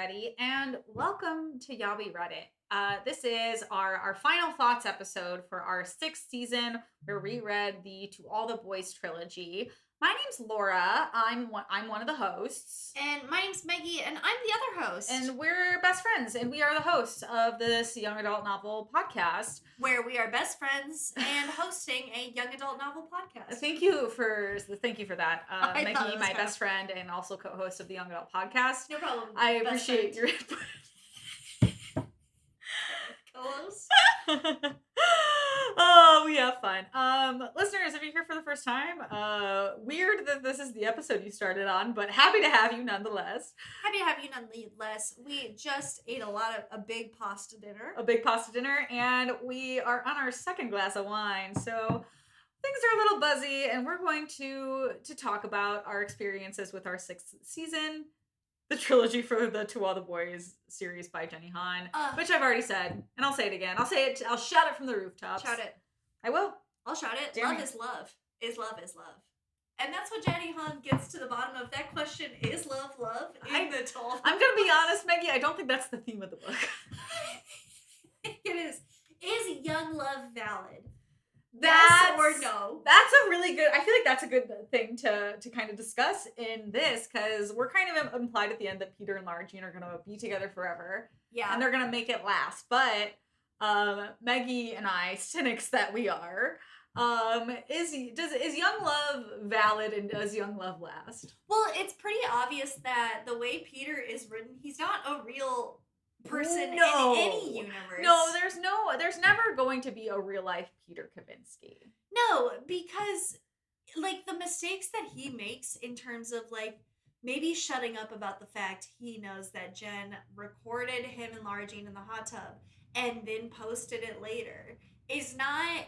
everybody, and welcome to Yabi Reddit. This is our final thoughts episode for our sixth season, where we read the To All the Boys trilogy. My name's Laura. I'm one of the hosts, And my name's Meggie, and I'm the other host. and we're best friends, and we are the hosts of this young adult novel podcast. Where we are best friends and hosting a young adult novel podcast. Thank you for that, I thought it Meggie, was my kind best friend and also co-host of the Young Adult podcast. No problem. I best appreciate friend. your Co-host. Oh, we have fun. Listeners, if you're here for the first time, weird that this is the episode you started on, but happy to have you nonetheless. Happy to have you nonetheless. We just ate a big pasta dinner. A big pasta dinner, and we are on our second glass of wine, so things are a little buzzy, and we're going to talk about our experiences with our sixth season, the trilogy for the To All the Boys series by Jenny Han, which I've already said, and I'll say it again. I'll shout it from the rooftops. Shout it. I will. I'll shout it. Damn Love it. is love. Is love is love. And that's what Jenny Han gets to the bottom of that question. Is love love? I'm gonna be honest, Meggie, I don't think that's the theme of the book. It is. Is young love valid? Yes or no? That's a really good, I feel like that's a good thing to kind of discuss in this, because we're kind of implied at the end that Peter and Lara Jean are going to be together forever. Yeah. And they're going to make it last. But Meggie and I, cynics that we are, is young love valid, and does young love last? Well, it's pretty obvious that the way Peter is written, he's not a real person in any universe. No, there's never going to be a real life Peter Kavinsky. No, because like the mistakes that he makes in terms of like maybe shutting up about the fact he knows that Jen recorded him and Lara Jean in the hot tub and then posted it later is not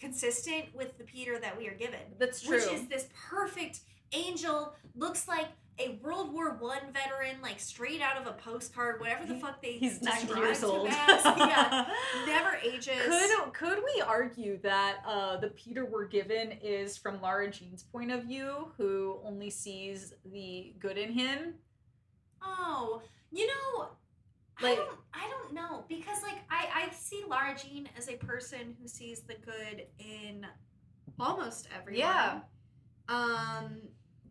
consistent with the Peter that we are given. That's true. Which is this perfect angel, looks like a World War I veteran, like straight out of a postcard, whatever the fuck he's 90 describe years him old. as. Yeah, never ages. Could we argue that the Peter we're given is from Lara Jean's point of view, who only sees the good in him? Oh, you know, like, I don't know, because like I see Lara Jean as a person who sees the good in almost everyone. Yeah.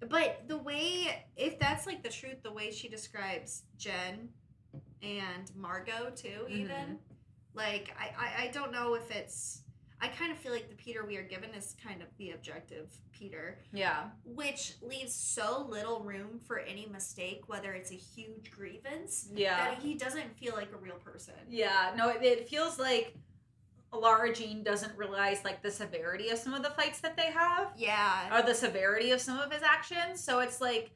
But the way, if that's like the truth, the way she describes Jen and Margot too, even, like, I don't know if it's, I kind of feel like the Peter we are given is kind of the objective Peter. Yeah. Which leaves so little room for any mistake, whether it's a huge grievance, Yeah. that he doesn't feel like a real person. Yeah, no, it feels like Lara Jean doesn't realize like the severity of some of the fights that they have. Yeah. Or the severity of some of his actions. So it's like,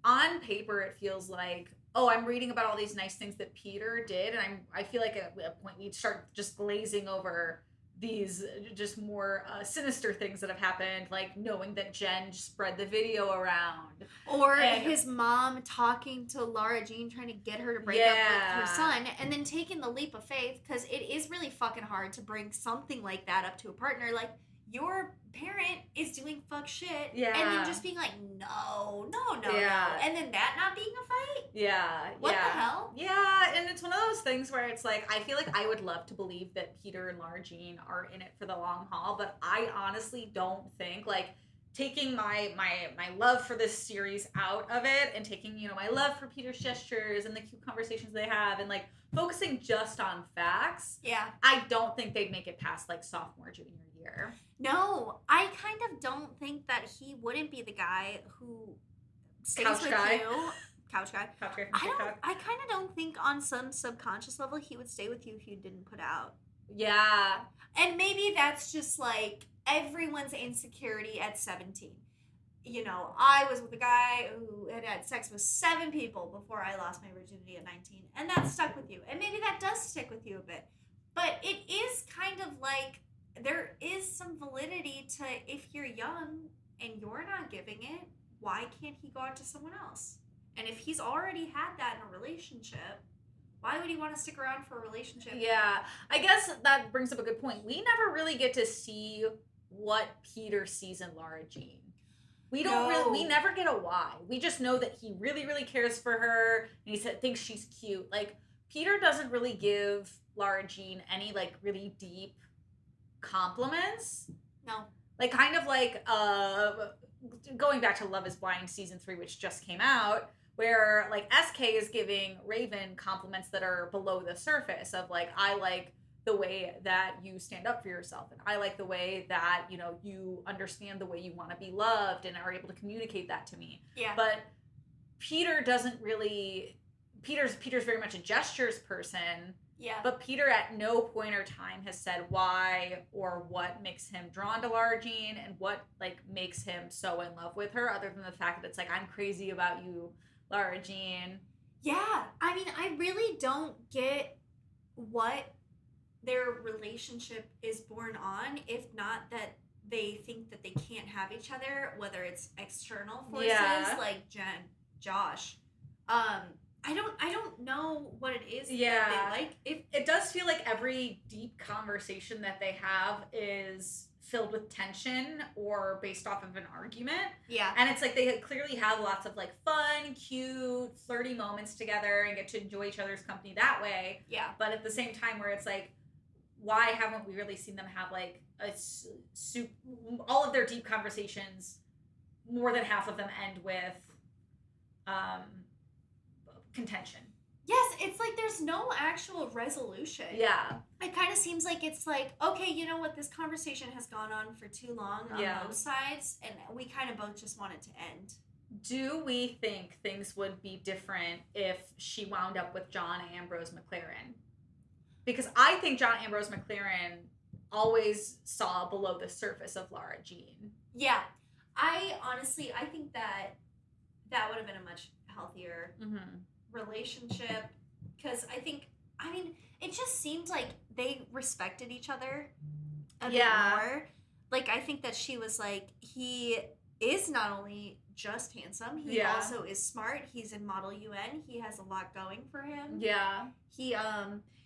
on paper, it feels like, oh, I'm reading about all these nice things that Peter did, and I feel like at a point we start just glazing over these just more sinister things that have happened, like knowing that Jen spread the video around. Or his mom talking to Lara Jean, trying to get her to break up with her son, and then taking the leap of faith, because it is really fucking hard to bring something like that up to a partner. Like, your parent is doing fuck shit, and then just being like, no, and then that not being a fight? Yeah. What the hell? Yeah, and it's one of those things where it's like, I feel like I would love to believe that Peter and Lara Jean are in it for the long haul, but I honestly don't think, like, taking my love for this series out of it, and taking, you know, my love for Peter's gestures and the cute conversations they have, and like focusing just on facts, I don't think they'd make it past like sophomore, junior year. No, I kind of don't think that he wouldn't be the guy who stays with you. Couch guy. I kind of don't think on some subconscious level he would stay with you if you didn't put out. Yeah. And maybe that's just like everyone's insecurity at 17. You know, I was with a guy who had sex with 7 people before I lost my virginity at 19. And that stuck with you. And maybe that does stick with you a bit. But it is kind of like, there is some validity to, if you're young and you're not giving it, why can't he go out to someone else? And if he's already had that in a relationship, why would he want to stick around for a relationship? Yeah, I guess that brings up a good point. We never really get to see what Peter sees in Lara Jean. We don't really, we never get a why. We just know that he really, really cares for her, and he thinks she's cute. Like, Peter doesn't really give Lara Jean any, like, really deep compliments. No. Like, kind of like, going back to Love is Blind season 3, which just came out, where, like, SK is giving Raven compliments that are below the surface of, like, I like the way that you stand up for yourself, and I like the way that, you know, you understand the way you want to be loved and are able to communicate that to me. Yeah. But Peter doesn't really, Peter's very much a gestures person. Yeah. But Peter at no point or time has said why or what makes him drawn to Lara Jean and what, like, makes him so in love with her, other than the fact that it's like, I'm crazy about you, Lara Jean. Yeah. I mean, I really don't get what their relationship is born on, if not that they think that they can't have each other, whether it's external forces like Jen, Josh. I don't know what it is that they like. It does feel like every deep conversation that they have is filled with tension or based off of an argument. Yeah. And it's like they clearly have lots of, like, fun, cute, flirty moments together and get to enjoy each other's company that way. Yeah. But at the same time where it's like, why haven't we really seen them have, like, all of their deep conversations, more than half of them end with contention. Yes, it's like there's no actual resolution. Yeah. It kind of seems like it's like, okay, you know what, this conversation has gone on for too long on both sides, and we kind of both just want it to end. Do we think things would be different if she wound up with John Ambrose McLaren? Because I think John Ambrose McLaren always saw below the surface of Lara Jean. Yeah. I think that would have been a much healthier relationship, because it just seemed like they respected each other a bit more. Like, I think that she was like, he is not only just handsome, he also is smart. He's in Model UN. He has a lot going for him. Yeah. He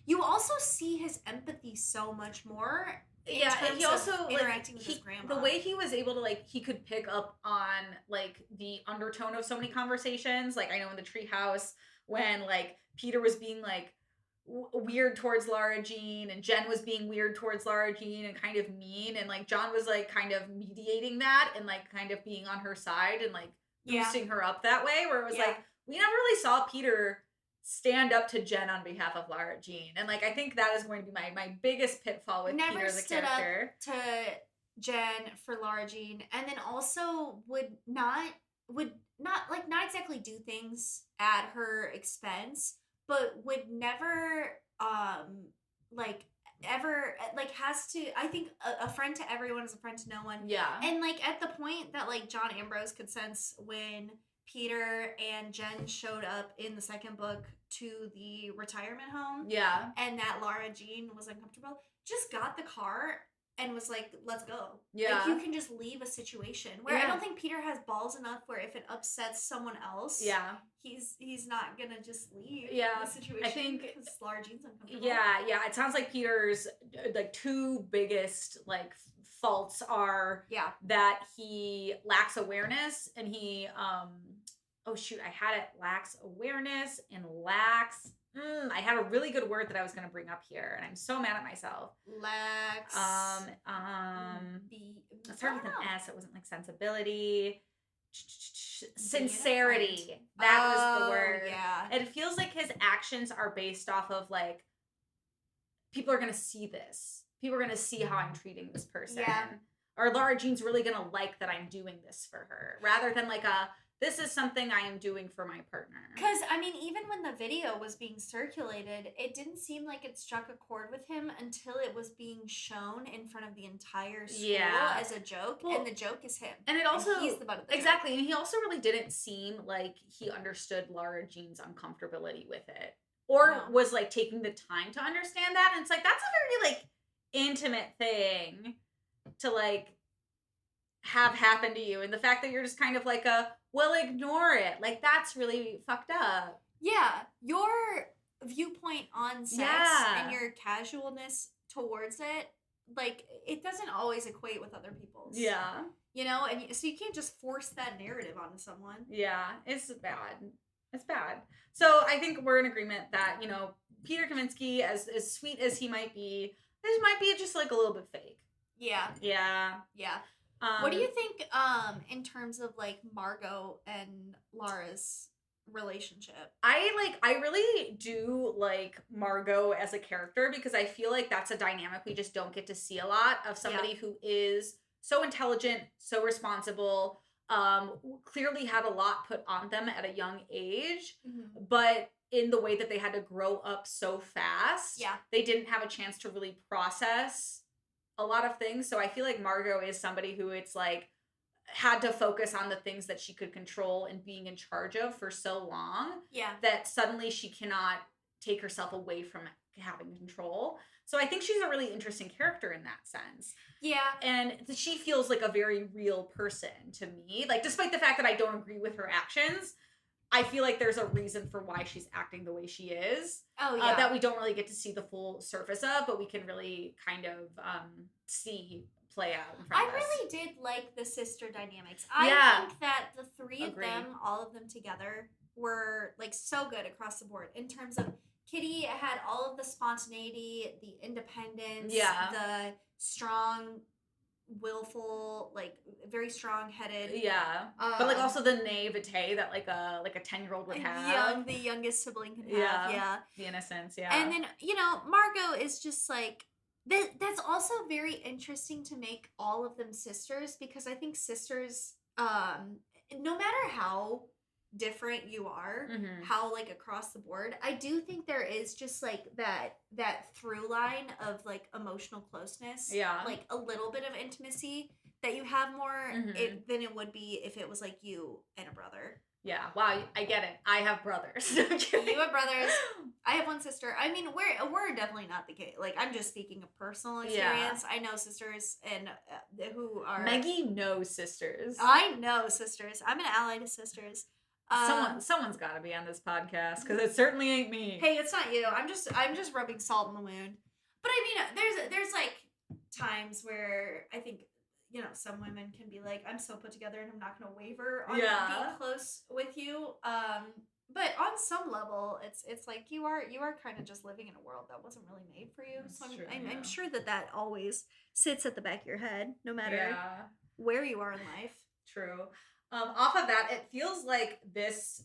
you also see his empathy so much more. Yeah, and he also, interacting with his grandma. The way he was able to, like, he could pick up on, like, the undertone of so many conversations. Like, I know in the treehouse when, like, Peter was being, like, weird towards Lara Jean, and Jen was being weird towards Lara Jean and kind of mean, and, like, John was, like, kind of mediating that and, like, kind of being on her side and, like, boosting her up that way, where it was like, we never really saw Peter stand up to Jen on behalf of Lara Jean. And, like, I think that is going to be my biggest pitfall with Peter as a character. Up to Jen for Lara Jean, and then also would not exactly do things at her expense, but would never ever, like, has to, I think a friend to everyone is a friend to no one. Yeah. And, like, at the point that, like, John Ambrose could sense when Peter and Jen showed up in the second book to the retirement home. Yeah. And that Lara Jean was uncomfortable, just got the car and was like, let's go. Yeah. Like, you can just leave a situation where I don't think Peter has balls enough where if it upsets someone else, he's not gonna just leave the situation. I think because Lara Jean's uncomfortable. Yeah. It sounds like Peter's, like, two biggest, like, faults are that he lacks awareness, and he lacks awareness and lacks I had a really good word that I was going to bring up here, and I'm so mad at myself. Lacks it started with an S. It wasn't, like, sensibility. Sincerity. That was the word. Yeah. It feels like his actions are based off of, like, people are going to see this. People are going to see how I'm treating this person. Yeah. Or Lara Jean's really going to like that I'm doing this for her, rather than, like, this is something I am doing for my partner. Because, I mean, even when the video was being circulated, it didn't seem like it struck a chord with him until it was being shown in front of the entire school as a joke. Well, and the joke is him. And it also... And he's the butt of the exactly. joke. And he also really didn't seem like he understood Lara Jean's uncomfortability with it. Or was, like, taking the time to understand that. And it's like, that's a very, like, intimate thing to, like, have happen to you. And the fact that you're just kind of like well, ignore it. Like, that's really fucked up. Yeah. Your viewpoint on sex and your casualness towards it, like, it doesn't always equate with other people's. Yeah. You know, and so you can't just force that narrative onto someone. Yeah, it's bad. It's bad. So I think we're in agreement that, you know, Peter Kaminsky, as sweet as he might be, this might be just like a little bit fake. Yeah. Yeah. Yeah. What do you think in terms of like Margot and Lara's relationship? I really do like Margot as a character because I feel like that's a dynamic we just don't get to see a lot of somebody who is so intelligent, so responsible, clearly had a lot put on them at a young age, but in the way that they had to grow up so fast, they didn't have a chance to really process a lot of things. So I feel like Margot is somebody who it's like had to focus on the things that she could control and being in charge of for so long that suddenly she cannot take herself away from having control. So I think she's a really interesting character in that sense. Yeah. And she feels like a very real person to me. Like, despite the fact that I don't agree with her actions, I feel like there's a reason for why she's acting the way she is. Oh, yeah. That we don't really get to see the full surface of, but we can really kind of see play out in front of us. I really did like the sister dynamics. I think that the three of them, all of them together, were like so good across the board in terms of Kitty had all of the spontaneity, the independence, the strong, willful, like very strong-headed. Yeah, but like also the naivete that like a 10-year-old would have. The youngest sibling can have. Yeah, the innocence. Yeah, and then Margot is just like. That's also very interesting to make all of them sisters because I think sisters, no matter how different you are, how like across the board, I do think there is just like that through line of like emotional closeness, like a little bit of intimacy that you have more than it would be if it was like you and a brother. Yeah, wow, I get it. I have brothers. You have brothers. I have one sister. I mean, we're definitely not the case. Like, I'm just speaking of personal experience. I know sisters and who are... Meggie knows sisters. I know sisters. I'm an ally to sisters. Someone's got to be on this podcast because it certainly ain't me. Hey, it's not you. I'm just rubbing salt in the wound. But I mean, there's like times where I think... some women can be like, I'm so put together and I'm not going to waver on being close with you. But on some level, it's like you are kind of just living in a world that wasn't really made for you. So I'm sure that always sits at the back of your head, no matter where you are in life. True. Off of that, it feels like this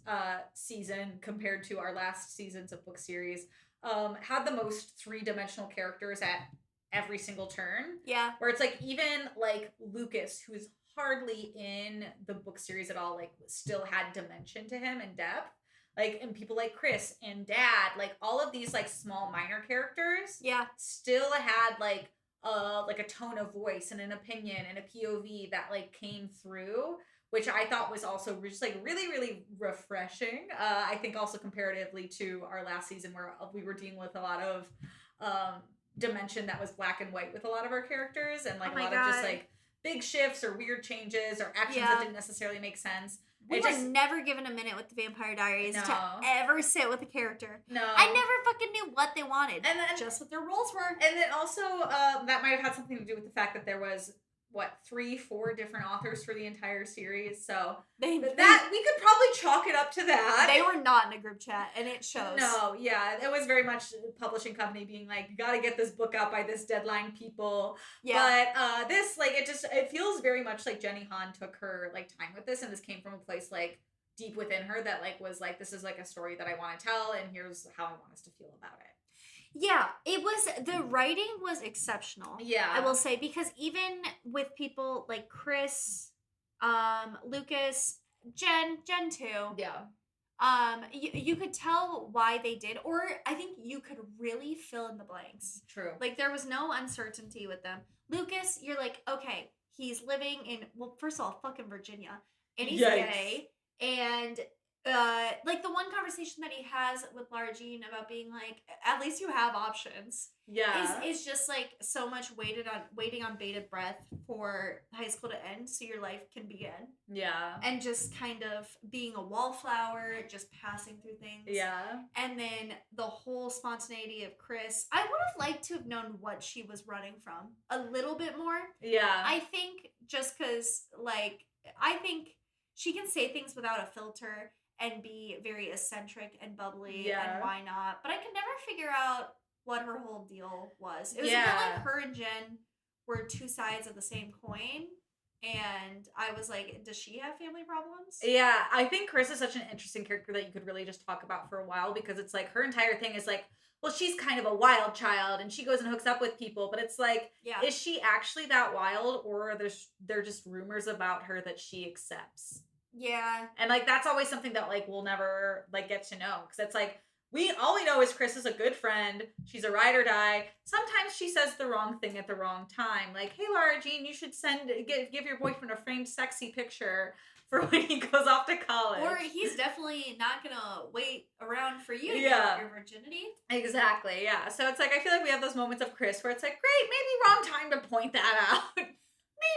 season compared to our last seasons of book series had the most three-dimensional characters at every single turn. Yeah. Where it's like even like Lucas, who is hardly in the book series at all, like still had dimension to him and depth. Like, and people like Chris and Dad, like all of these like small minor characters still had like a tone of voice and an opinion and a POV that like came through, which I thought was also just like really, really refreshing. I think also comparatively to our last season where we were dealing with a lot of dimension that was black and white with a lot of our characters and like a lot of just like big shifts or weird changes or actions that didn't necessarily make sense. We were never given a minute with the Vampire Diaries to ever sit with a character. No. I never fucking knew what they wanted. And then just what their roles were. And then also that might have had something to do with the fact that there was 3-4 different authors for the entire series, so we could probably chalk it up to that. They were not in a group chat, and it shows. No, yeah, it was very much the publishing company being like, you gotta get this book out by this deadline, people. Yeah. But this, like, it feels very much like Jenny Han took her, like, time with this, and this came from a place, like, deep within her that, like, was like, this is, like, a story that I want to tell, and here's how I want us to feel about it. Yeah, the writing was exceptional. Yeah. I will say, because even with people like Chris, Lucas, Jen too. Yeah. You could tell why they did, or I think you could really fill in the blanks. True. Like, there was no uncertainty with them. Lucas, you're like, okay, he's living in, well, first of all, fucking Virginia, and he's gay, and like the one conversation that he has with Lara Jean about being like, at least you have options. Yeah. Is just like so much waiting on bated breath for high school to end so your life can begin. Yeah. And just kind of being a wallflower, just passing through things. Yeah. And then the whole spontaneity of Chris. I would have liked to have known what she was running from a little bit more. Yeah. I think just because, like, I think she can say things without a filter and be very eccentric and bubbly, and why not? But I could never figure out what her whole deal was. It was a bit like her and Jen were two sides of the same coin. And I was like, does she have family problems? Yeah, I think Chris is such an interesting character that you could really just talk about for a while, because it's like her entire thing is like, well, she's kind of a wild child and she goes and hooks up with people, but it's like, is she actually that wild, or are there just rumors about her that she accepts? Yeah. And like that's always something that like we'll never like get to know, because it's like all we know is Chris is a good friend. She's a ride or die. Sometimes she says the wrong thing at the wrong time. Like, hey, Lara Jean, you should give your boyfriend a framed sexy picture for when he goes off to college. Or he's definitely not gonna wait around for you to give up your virginity. Exactly, yeah. So it's like I feel like we have those moments of Chris where it's like, great, maybe wrong time to point that out.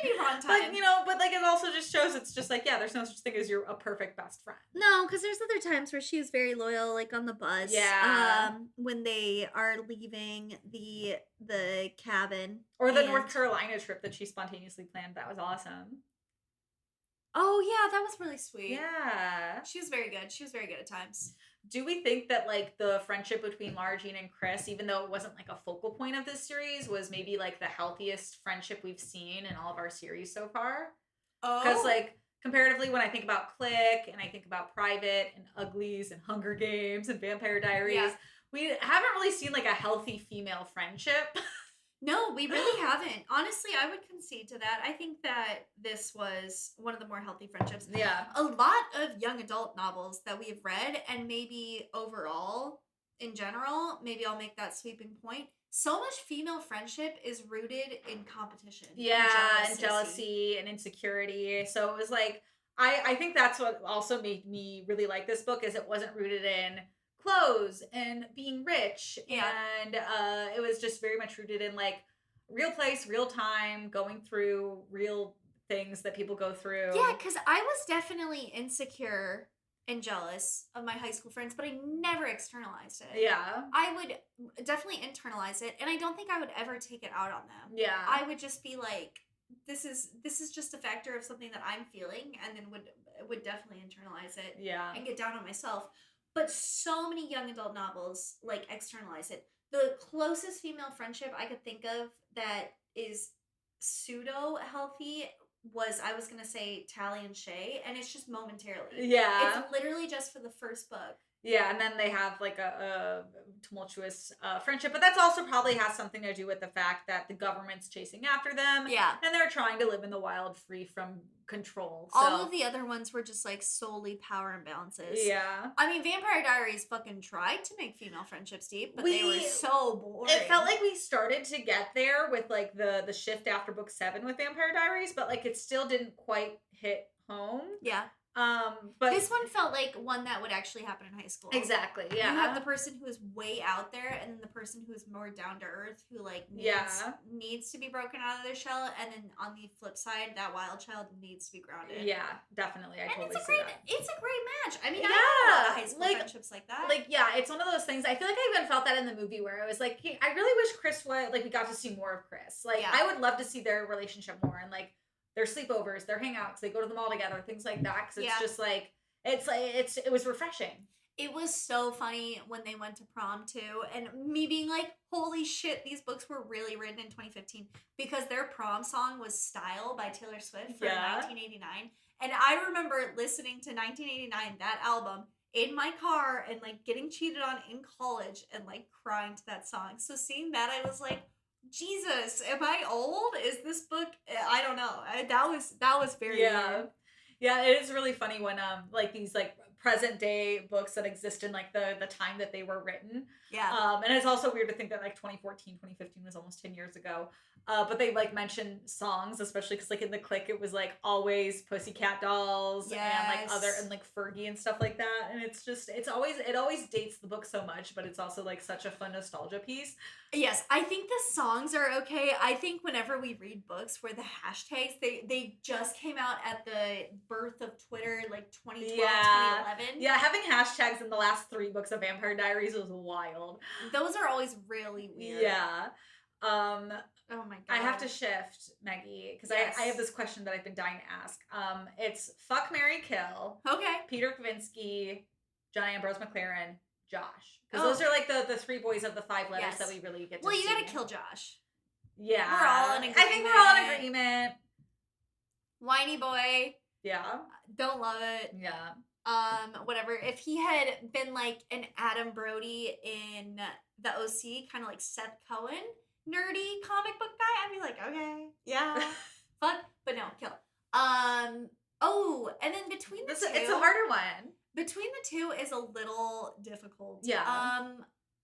Maybe wrong time. But like it also just shows it's just like, yeah, there's no such thing as you're a perfect best friend. No, because there's other times where she was very loyal, like on the bus. Yeah. When they are leaving the cabin. Or the North Carolina trip that she spontaneously planned. That was awesome. Oh yeah, that was really sweet. Yeah. She was very good. She was very good at times. Do we think that like the friendship between Lara Jean and Chris, even though it wasn't like a focal point of this series, was maybe like the healthiest friendship we've seen in all of our series so far? Oh. Because like comparatively, when I think about Click and I think about Private and Uglies and Hunger Games and Vampire Diaries, we haven't really seen like a healthy female friendship. No, we really haven't. Honestly, I would concede to that. I think that this was one of the more healthy friendships. Yeah. A lot of young adult novels that we have read, and maybe overall, in general, maybe I'll make that sweeping point. So much female friendship is rooted in competition. Yeah, and jealousy and insecurity. So it was like, I think that's what also made me really like this book, is it wasn't rooted in clothes and being rich, and it was just very much rooted in like real place, real time, going through real things that people go through. Yeah, because I was definitely insecure and jealous of my high school friends, but I never externalized it. Yeah. I would definitely internalize it, and I don't think I would ever take it out on them. Yeah. I would just be like, this is just a factor of something that I'm feeling, and then would definitely internalize it. Yeah. And get down on myself. But so many young adult novels like externalize it. The closest female friendship I could think of that is pseudo healthy was, I was gonna say, Tally and Shay, and it's just momentarily. Yeah. It's literally just for the first book. Yeah, and then they have like a tumultuous friendship, but that's also probably has something to do with the fact that the government's chasing after them. Yeah. And they're trying to live in the wild, free from control. So. All of the other ones were just like solely power imbalances. Yeah. I mean, Vampire Diaries fucking tried to make female friendships deep, but they were so boring. It felt like we started to get there with like the shift after book 7 with Vampire Diaries, but like it still didn't quite hit home. Yeah. But this one felt like one that would actually happen in high school. Exactly. Yeah. You have the person who is way out there, and then the person who is more down to earth, who like needs to be broken out of their shell, and then on the flip side, that wild child needs to be grounded. Yeah, definitely. I totally see that. It's a great match. I mean, I have a lot of high school friendships like that. Like, yeah, it's one of those things. I feel like I even felt that in the movie where I was like, I really wish Chris would we got to see more of Chris. Like, I would love to see their relationship more, and like their sleepovers, their hangouts, they go to the mall together, things like that. Because it's just like. It was refreshing. It was so funny when they went to prom too, and me being like, holy shit, these books were really written in 2015, because their prom song was Style by Taylor Swift for 1989. And I remember listening to 1989, that album, in my car, and like getting cheated on in college, and like crying to that song. So seeing that, I was like, Jesus, am I old? Is this book, I don't know. That was very weird. Yeah, it is really funny when like these like present day books that exist in like the time that they were written. Yeah. And it's also weird to think that like 2014, 2015 was almost 10 years ago. But they like mention songs, especially because like in the click it was like always Pussycat Dolls and like other and like Fergie and stuff like that. And it's just it always dates the book so much, but it's also like such a fun nostalgia piece. Yes, I think the songs are okay. I think whenever we read books where the hashtags they just came out at the birth of Twitter, like 2012, 2011. Yeah, having hashtags in the last 3 books of Vampire Diaries was wild. Those are always really weird. Yeah. Oh my god. I have to shift, Meggie, because I have this question that I've been dying to ask. It's fuck, marry, kill. Okay. Peter Kavinsky, John Ambrose McLaren, Josh. Because those are like the 3 boys of the 5 letters that we really get to see. Well, you gotta kill Josh. Yeah. We're all in agreement. I think we're all in agreement. Whiny boy. Yeah. Don't love it. Yeah. Whatever. If he had been like an Adam Brody in the OC, kind of like Seth Cohen, nerdy comic book guy, I'd be like, okay, yeah, fuck, but no, kill. Oh, and then between the two, it's a harder one. Between the two is a little difficult. Yeah.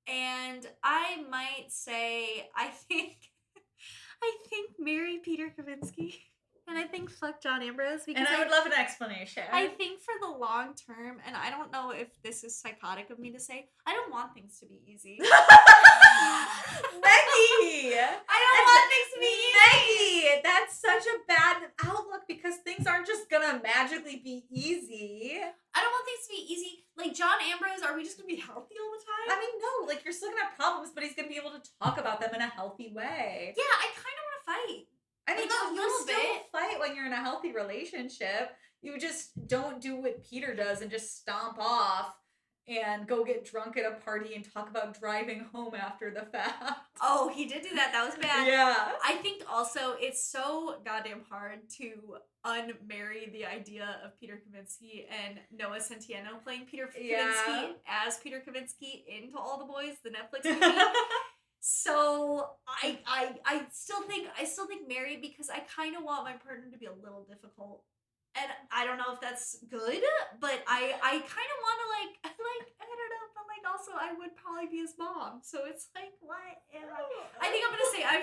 And I might say I think marry Peter Kavinsky. And I think fuck John Ambrose because I would love an explanation. I think for the long term, and I don't know if this is psychotic of me to say, I don't want things to be easy. Meggie! I don't want things to be easy. Meggie! That's such a bad outlook because things aren't just gonna magically be easy. I don't want things to be easy. Like John Ambrose, are we just gonna be healthy all the time? I mean, no, like you're still gonna have problems, but he's gonna be able to talk about them in a healthy way. Yeah, I kind of want to fight. I mean, like a little still bit. fight when you're in a healthy relationship. You just don't do what Peter does and just stomp off and go get drunk at a party and talk about driving home after the fact. Oh, he did do that. That was bad. Yeah. I think also it's so goddamn hard to unmarry the idea of Peter Kavinsky and Noah Centineo playing Peter Kavinsky as Peter Kavinsky into All the Boys, the Netflix movie. So I still think married because I kind of want my partner to be a little difficult, and I don't know if that's good, but I kind of want to like I don't know, but like also I would probably be his mom, so it's like what am I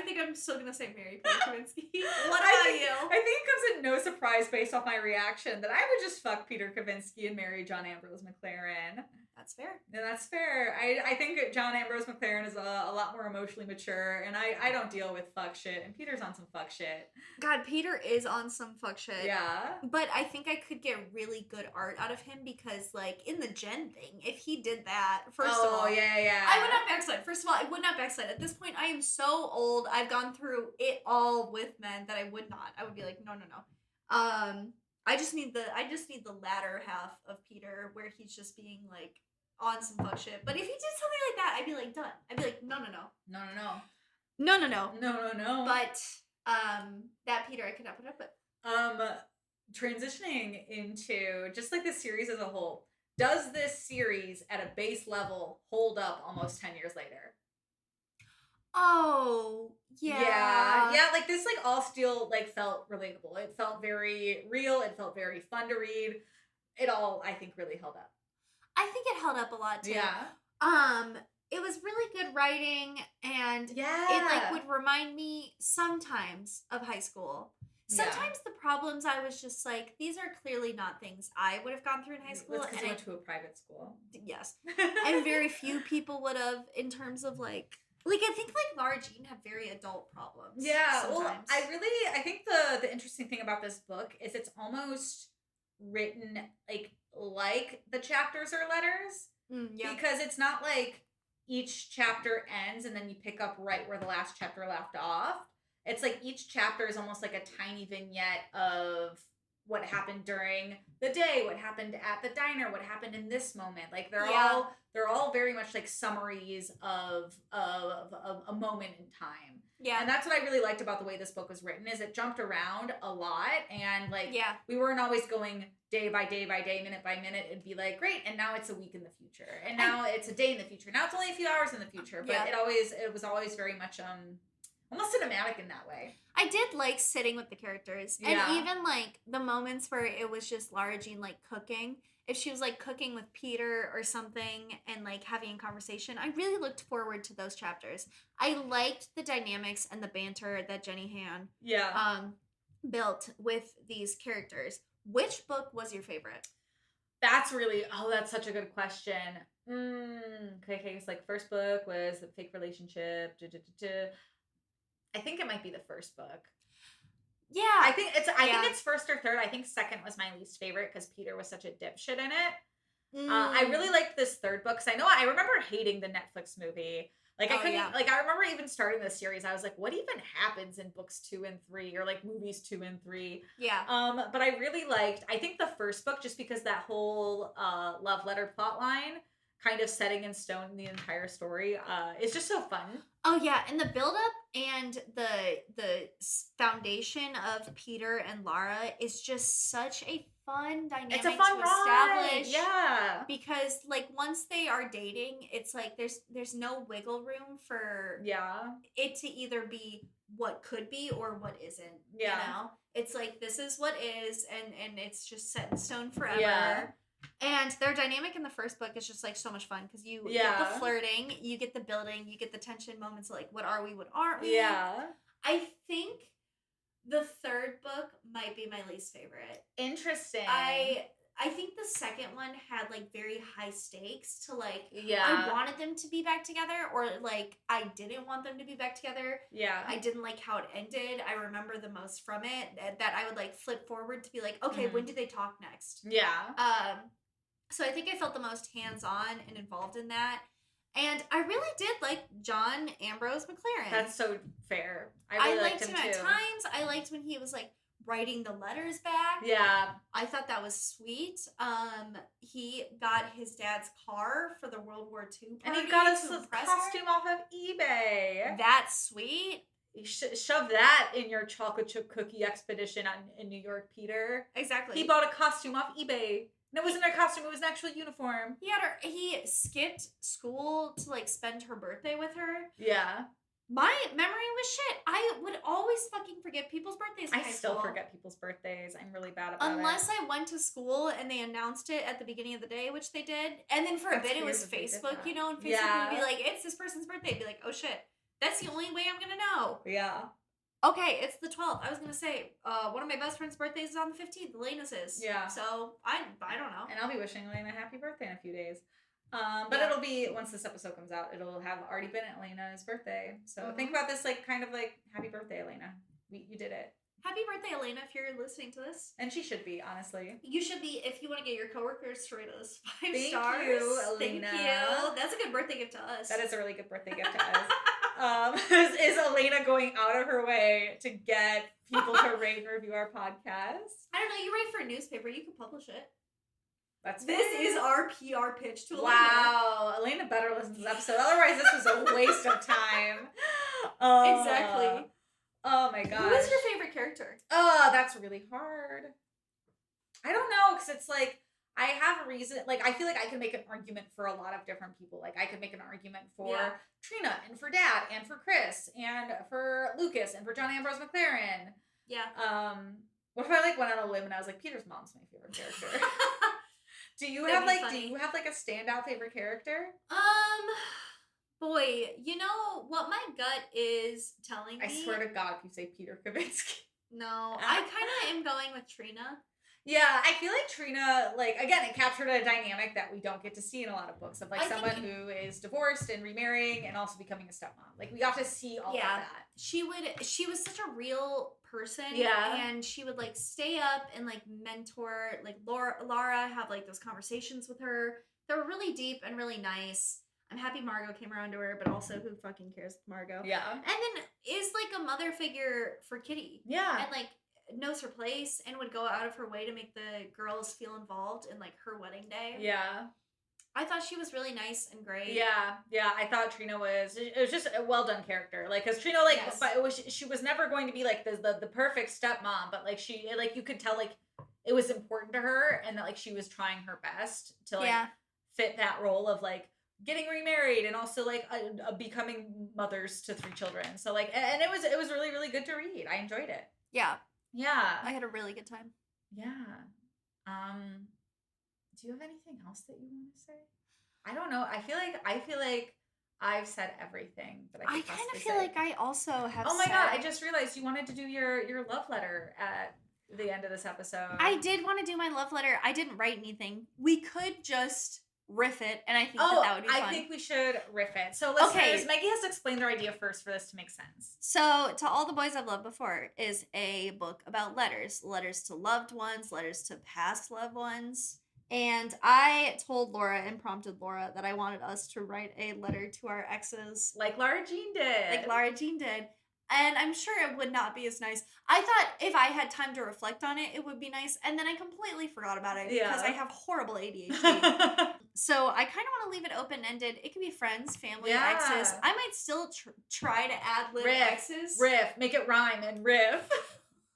think I'm still gonna say marry Peter Kavinsky. What about you? I think it comes at no surprise based off my reaction that I would just fuck Peter Kavinsky and marry John Ambrose McLaren. That's fair. And that's fair. I think John Ambrose McLaren is a lot more emotionally mature, and I don't deal with fuck shit, and Peter's on some fuck shit. God, Peter is on some fuck shit. Yeah. But I think I could get really good art out of him because, like, in the Jen thing, if he did that, first of all... yeah. I would not backslide. First of all, I would not backslide. At this point, I am so old. I've gone through it all with men that I would not. I would be like, no. I just need the latter half of Peter where he's just being, like, on some fuck shit. But if he did something like that, I'd be like, done. I'd be like, no. No. But that Peter I could not put up with. Transitioning into just like the series as a whole, does this series at a base level hold up almost 10 years later? Oh, yeah. Yeah, like this like all still like felt relatable. It felt very real, it felt very fun to read. It all I think really held up. I think it held up a lot too. Yeah. It was really good writing, and it like would remind me sometimes of high school. Sometimes the problems I was just like, these are clearly not things I would have gone through in high school. That's because you went to a private school. Yes. And very few people would have in terms of like I think like Lara Jean had very adult problems. Yeah. Sometimes. Well, I think the interesting thing about this book is it's almost written like the chapters are letters. Because it's not like each chapter ends and then you pick up right where the last chapter left off. It's like each chapter is almost like a tiny vignette of what happened during the day, what happened at the diner, what happened in this moment. Like they're all very much like summaries of a moment in time. Yeah. And that's what I really liked about the way this book was written is it jumped around a lot and like we weren't always going day by day by day, minute by minute. It'd be like, great, and now it's a week in the future. And now it's a day in the future. Now it's only a few hours in the future. But it was always very much almost cinematic in that way. I did like sitting with the characters. Yeah. And even like the moments where it was just Lara Jean like cooking. If she was like cooking with Peter or something and like having a conversation, I really looked forward to those chapters. I liked the dynamics and the banter that Jenny Han built with these characters. Which book was your favorite? That's such a good question. Okay, so like first book was the fake relationship. I think it might be the first book. Yeah. I think it's first or third. I think second was my least favorite because Peter was such a dipshit in it. I really liked this third book because I remember hating the Netflix movie. Like I couldn't like I remember even starting the series. I was like, what even happens in books 2 and 3 or like movies 2 and 3? Yeah. But I really liked I think the first book just because that whole love letter plot line kind of setting in stone the entire story is just so fun. Oh yeah, and the build up and the foundation of Peter and Lara is just such a fun dynamic it's a fun to ride. establish. Yeah. Because like once they are dating, it's like there's no wiggle room for it to either be what could be or what isn't. Yeah. You know? It's like this is what is and it's just set in stone forever. Yeah. And their dynamic in the first book is just like so much fun because you get the flirting, you get the building, you get the tension moments of like what are we, what aren't we? Yeah. I think the third book might be my least favorite. Interesting. I think the second one had like very high stakes to like I wanted them to be back together or like I didn't want them to be back together. Yeah. I didn't like how it ended. I remember the most from it that I would like flip forward to be like, okay, when do they talk next? Yeah. So I think I felt the most hands-on and involved in that. And I really did like John Ambrose McLaren. That's so fair. I really liked him at too. times. I liked when he was like writing the letters back. Yeah. I thought that was sweet. He got his dad's car for the World War II party. And he got a costume off of eBay. That's sweet. You shove that in your chocolate chip cookie expedition in New York, Peter. Exactly. He bought a costume off eBay. And it wasn't a costume, it was an actual uniform. He skipped school to like spend her birthday with her. Yeah. My memory was shit. I would always fucking forget people's birthdays in high school. I still forget people's birthdays. I'm really bad about Unless I went to school and they announced it at the beginning of the day, which they did. And then for a bit it was Facebook, you know, and Facebook would be like, it's this person's birthday. I'd be like, oh shit. That's the only way I'm going to know. Yeah. Okay, it's the 12th. I was going to say, one of my best friend's birthdays is on the 15th. Elena's is. Yeah. So, I don't know. And I'll be wishing Elena a happy birthday in a few days. But it'll be, once this episode comes out, it'll have already been Elena's birthday. So think about this like kind of like, happy birthday, Elena. You did it. Happy birthday, Elena, if you're listening to this. And she should be, honestly. You should be, if you want to get your coworkers to rate us 5 Thank stars. Thank you, Elena. Thank you. That's a good birthday gift to us. That is a really good birthday gift to us. Is Elena going out of her way to get people to rate and review our podcast? I don't know. You write for a newspaper. You could publish it. This is our PR pitch to Elena. Wow. Elena better listen to this episode. Otherwise, this was a waste of time. Exactly. Oh my gosh. Who is your favorite character? Oh, that's really hard. I don't know, because it's like, I have a reason, like, I feel like I can make an argument for a lot of different people. Like, I could make an argument for Trina, and for Dad, and for Chris, and for Lucas, and for John Ambrose McLaren. Yeah. What if I, like, went on a limb and I was like, Peter's mom's my favorite character? Do you have a standout favorite character? Boy, you know what my gut is telling me? I swear to God, if you say Peter Kavinsky. No, I kind of am going with Trina. Yeah, I feel like Trina, like, again, it captured a dynamic that we don't get to see in a lot of books of, like, someone who is divorced and remarrying and also becoming a stepmom. Like, we got to see all of that. She was such a real person. Yeah. And she would, like, stay up and, like, mentor, like, Lara, have, like, those conversations with her. They were really deep and really nice. I'm happy Margot came around to her, but also who fucking cares with Margot? Yeah. And then is, like, a mother figure for Kitty. Yeah. And, like, knows her place and would go out of her way to make the girls feel involved in like her wedding day. Yeah. I thought she was really nice and great. Yeah. I thought Trina was just a well done character. Like, cause Trina, like, but she was never going to be like the perfect stepmom, but like you could tell like it was important to her and that like she was trying her best to like fit that role of like getting remarried and also like becoming mothers to 3 children. So like, and it was really really good to read. I enjoyed it. Yeah. Yeah. I had a really good time. Yeah. Do you have anything else that you want to say? I don't know. I feel like I've said everything that I could kind possibly of feel say. like I also have Oh my god, I just realized you wanted to do your love letter at the end of this episode. I did want to do my love letter. I didn't write anything. We could just riff it, and I think that would be fun. I think we should riff it. So listeners, Meggie has to explain their idea first for this to make sense. So, To All the Boys I've Loved Before is a book about letters. Letters to loved ones, letters to past loved ones. And I told Laura and prompted Laura that I wanted us to write a letter to our exes. Like Lara Jean did. And I'm sure it would not be as nice. I thought if I had time to reflect on it would be nice. And then I completely forgot about it because I have horrible ADHD. So I kind of want to leave it open-ended. It could be friends, family, exes. I might still try to ad-lib exes. Riff. Make it rhyme and riff.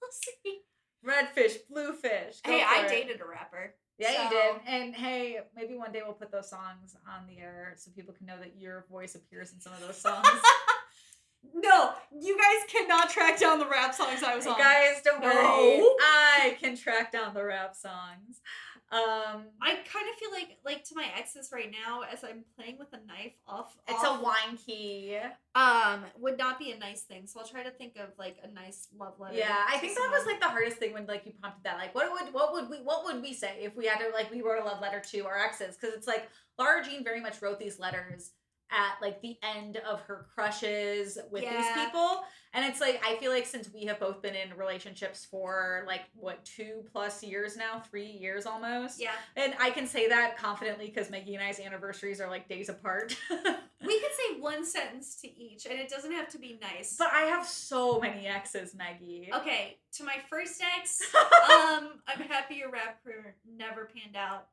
We'll see. Red fish, blue fish. Hey, I dated a rapper. Yeah, you did. And hey, maybe one day we'll put those songs on the air so people can know that your voice appears in some of those songs. No, you guys cannot track down the rap songs I was on. Guys, don't worry. I can track down the rap songs. I kind of feel like to my exes right now, as I'm playing with a knife off. It's a wine key. Would not be a nice thing. So I'll try to think of like a nice love letter. Yeah, I think that was like the hardest thing when like you prompted that. Like, what would we say if we had to like we wrote a love letter to our exes? Because it's like Lara Jean very much wrote these letters at like the end of her crushes with these people, and it's like I feel like since we have both been in relationships for like what 2+ years now, 3 years almost, and I can say that confidently because Meggie and I's anniversaries are like days apart. We could say one sentence to each, and it doesn't have to be nice. But I have so many exes, Meggie. Okay, to my first ex, I'm happy your rap career never panned out.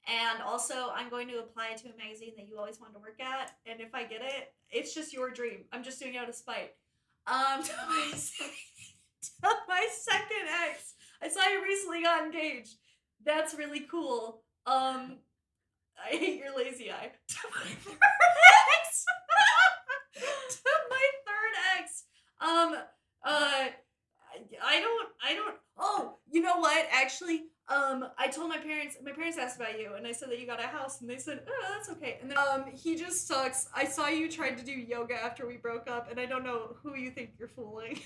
And also, I'm going to apply to a magazine that you always wanted to work at. And if I get it, it's just your dream. I'm just doing it out of spite. To my second ex, I saw you recently got engaged. That's really cool. I hate your lazy eye. To my third ex. I don't. Oh, you know what? Actually, I told my parents asked about you, and I said that you got a house, and they said, oh, that's okay. And then, he just sucks. I saw you tried to do yoga after we broke up, and I don't know who you think you're fooling.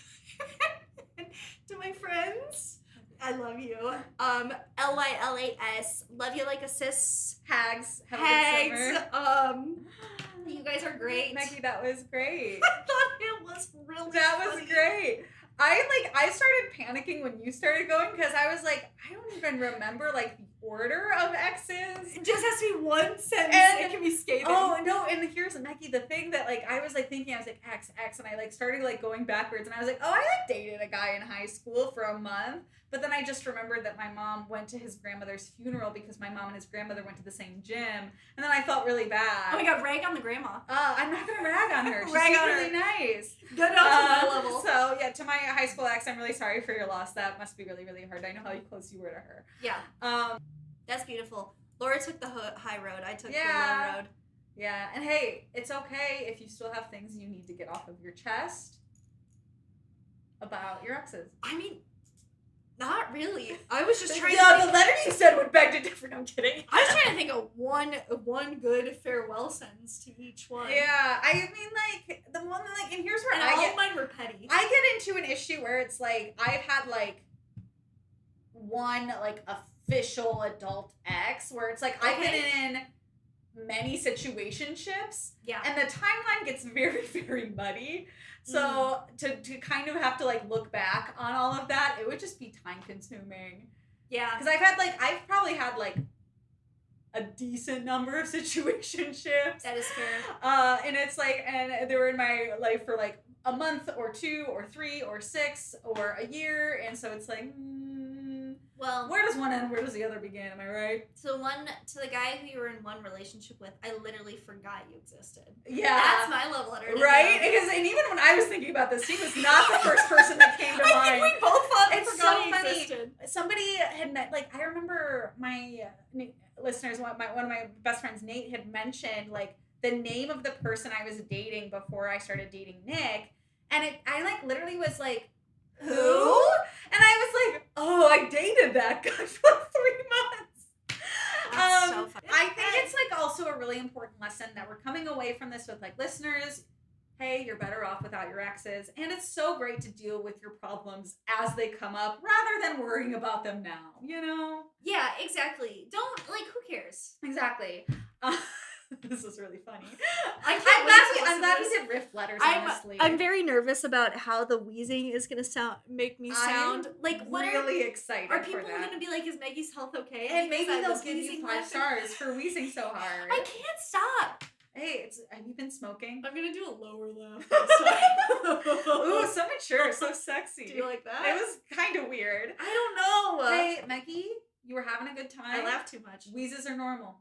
To my friends, I love you. LYLAS, love you like a sis. Hags. Have a good summer. You guys are great. Maggie, that was great. I thought it was really funny. Great. I started panicking when you started going because I was like, I don't even remember like the order of exes. It just has to be one sentence. And it can be scathing. Oh no! And here's Maggie, the thing that like I was like thinking, I was like X, and I like started like going backwards, and I was like, oh, I like dated a guy in high school for a month, but then I just remembered that my mom went to his grandmother's funeral because my mom and his grandmother went to the same gym, and then I felt really bad. Oh my god, rag on the grandma. I'm not gonna rag on her. She's really nice. Go down to my level. So yeah, to my high school ex, I'm really sorry for your loss. That must be really, really hard. I know how close you were to her. Yeah. That's beautiful. Laura took the high road. I took the low road. Yeah, and hey, it's okay if you still have things you need to get off of your chest about your exes. I mean, not really. I was just trying to the letter you said would beg to differ. No, I'm kidding. I was trying to think of one good farewell sentence to each one. Yeah, I mean, like, the one, like, and here's where all of mine were petty. I get into an issue where it's, like, I've had, like, one, like, official adult ex where it's, like, I've been in many situationships. Yeah. And the timeline gets very, very muddy. So to kind of have to like look back on all of that, it would just be time consuming. Yeah. Because I've probably had like a decent number of situationships. That is fair. And it's like, and they were in my life for like a month or 2 or 3 or 6 or a year. And so it's like, Well, where does one end? Where does the other begin? Am I right? to the guy who you were in one relationship with, I literally forgot you existed. Yeah. That's my love letter. Right? And even when I was thinking about this, he was not the first person that came to mind. I think we both thought we It's forgot so he funny. existed. Somebody had met, like, I remember my listeners, one of my best friends, Nate, had mentioned, like, the name of the person I was dating before I started dating Nick. And I like, literally was like, who? And I was like, oh, I dated that guy for 3 months. That's so funny. I think it's, like, also a really important lesson that we're coming away from this with, like, listeners, hey, you're better off without your exes. And it's so great to deal with your problems as they come up rather than worrying about them now, you know? Yeah, exactly. Don't, like, who cares? Exactly. This is really funny. I'm glad we did riff letters, honestly. I'm very nervous about how the wheezing is going to make me sound. Like, what really excited are for people that. going to be like, is Maggie's health okay? And Because maybe I they'll was give you wheezing 5 left. stars for wheezing so hard. I can't stop. Hey, have you been smoking? I'm going to do a lower laugh. Ooh, so mature, so sexy. Do you like that? It was kind of weird. I don't know. Hey, Meggie, you were having a good time? I laugh too much. Wheezes are normal.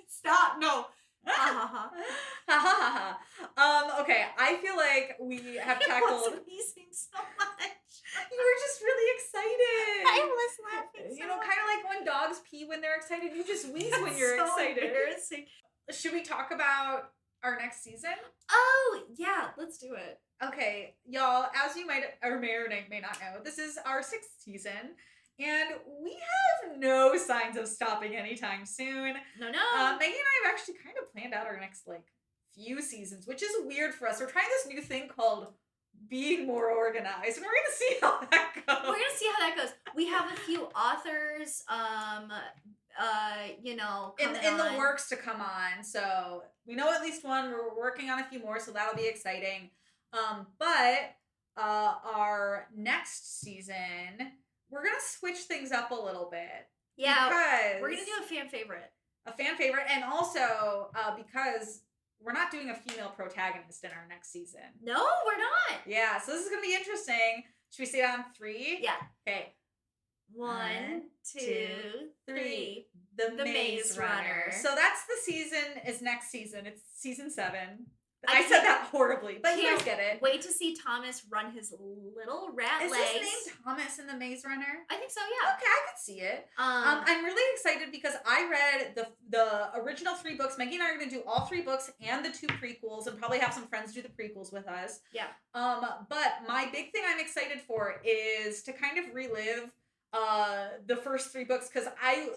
Stop. No. Ha ha ha. Okay, I feel like we have tackled. I was wheezing so much. You were just really excited. I was laughing so You know, much. kind of like when dogs pee when they're excited. You just wheeze when That's you're so excited. embarrassing. Should we talk about our next season? Oh, yeah, let's do it. Okay, y'all, as you might or may not know, this is our 6th season. And we have no signs of stopping anytime soon. No. Meggie and I have actually kind of planned out our next, like, few seasons, which is weird for us. We're trying this new thing called being more organized, and we're going to see how that goes. We're going to see how that goes. We have a few authors, you know, in the works to come on. So we know at least one. We're working on a few more, so that'll be exciting. But our next season, we're gonna switch things up a little bit. Yeah, because we're gonna do a fan favorite. And also because we're not doing a female protagonist in our next season. No, we're not. Yeah, so this is gonna be interesting. Should we say it on 3? Yeah. Okay. 1, 2, 3. The Maze Runner. So that's the season. Is next season. It's season 7. I said that horribly, but you guys get it. Wait to see Thomas run his little rat legs. Is his name Thomas in the Maze Runner? I think so, yeah. Okay, I could see it. I'm really excited because I read the original 3 books. Meggie and I are going to do all 3 books and the 2 prequels, and probably have some friends do the prequels with us. Yeah. But my big thing I'm excited for is to kind of relive the first 3 books, because I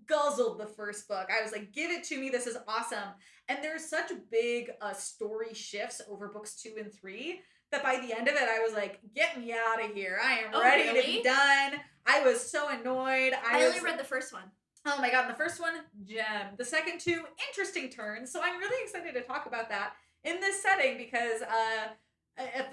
guzzled the first book. I was like, give it to me, this is awesome. And there's such big story shifts over books 2 and 3 that by the end of it I was like, get me out of here, I am ready to be done. I was so annoyed. I only read the first one. Oh my god, the first one, gem. The second 2, interesting turns. So I'm really excited to talk about that in this setting, because if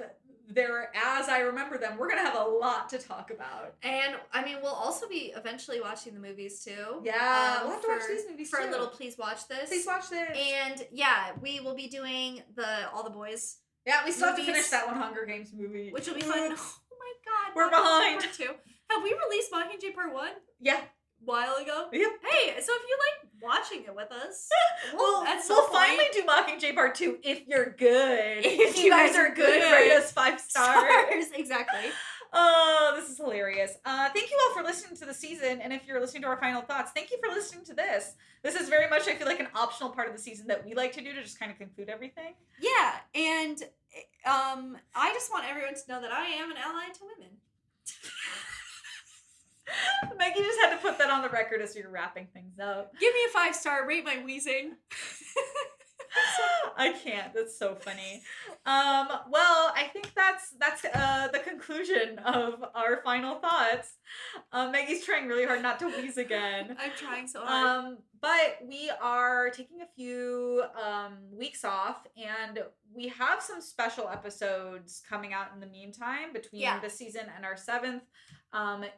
they're as I remember them, we're gonna have a lot to talk about. And I mean, we'll also be eventually watching the movies too. Yeah, we'll have to watch these movies for too. a little. Please watch this. Please watch this. And yeah, we will be doing All the Boys. Yeah, we still have to finish that one Hunger Games movie, which will be fun. Oh my god, we're behind. Part 2. Have we released Mockingjay Part 1? Yeah. While ago? Yep. Hey, so if you like watching it with us, we'll finally do Mockingjay Part 2 if you're good. If you guys are good, rate us 5 stars. Exactly. Oh, this is hilarious. Thank you all for listening to the season, and if you're listening to our final thoughts, thank you for listening to this. This is very much, I feel like, an optional part of the season that we like to do to just kind of conclude everything. Yeah, and I just want everyone to know that I am an ally to women. Meggie just had to put that on the record as you're wrapping things up. Give me a 5-star, rate my wheezing. I can't. That's so funny. Well, I think that's the conclusion of our final thoughts. Maggie's trying really hard not to wheeze again. I'm trying so hard. But we are taking a few weeks off, and we have some special episodes coming out in the meantime between this season and our 7th.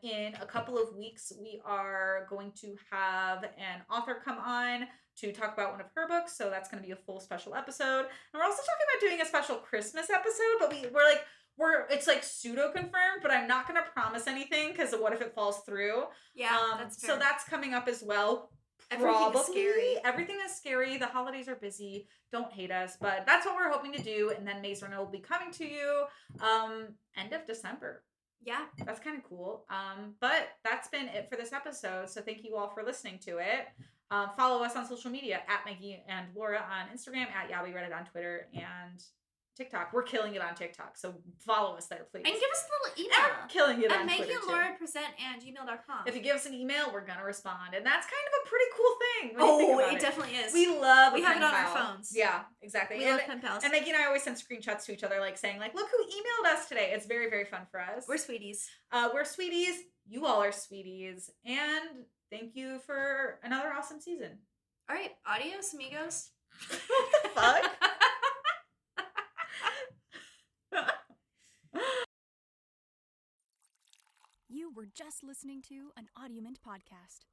In a couple of weeks, we are going to have an author come on to talk about one of her books, so that's going to be a full special episode. And we're also talking about doing a special Christmas episode, but it's like pseudo confirmed, but I'm not gonna promise anything because what if it falls through? Yeah, that's fair. So that's coming up as well. Everything is Probably. scary. Everything is scary. The holidays are busy. Don't hate us, but that's what we're hoping to do. And then Maze Runner will be coming to you end of December. Yeah. That's kind of cool. But that's been it for this episode. So thank you all for listening to it. Follow us on social media at Meggie and Laura on Instagram, at Yabby Reddit on Twitter, and TikTok. We're killing it on TikTok, so follow us there, please. And give us a little email. And we're killing it on Meggie Twitter, and Laura present at gmail.com. If you give us an email, we're gonna respond, and that's kind of a pretty cool thing. Oh, it definitely is. We love. We have it on our phones. Yeah, exactly. We love pen pals. And Maggie and I always send screenshots to each other, like saying, like, "Look who emailed us today." It's very, very fun for us. We're sweeties. We're sweeties. You all are sweeties, and thank you for another awesome season. All right, adios, amigos. What the fuck? You were just listening to an Audiomint podcast.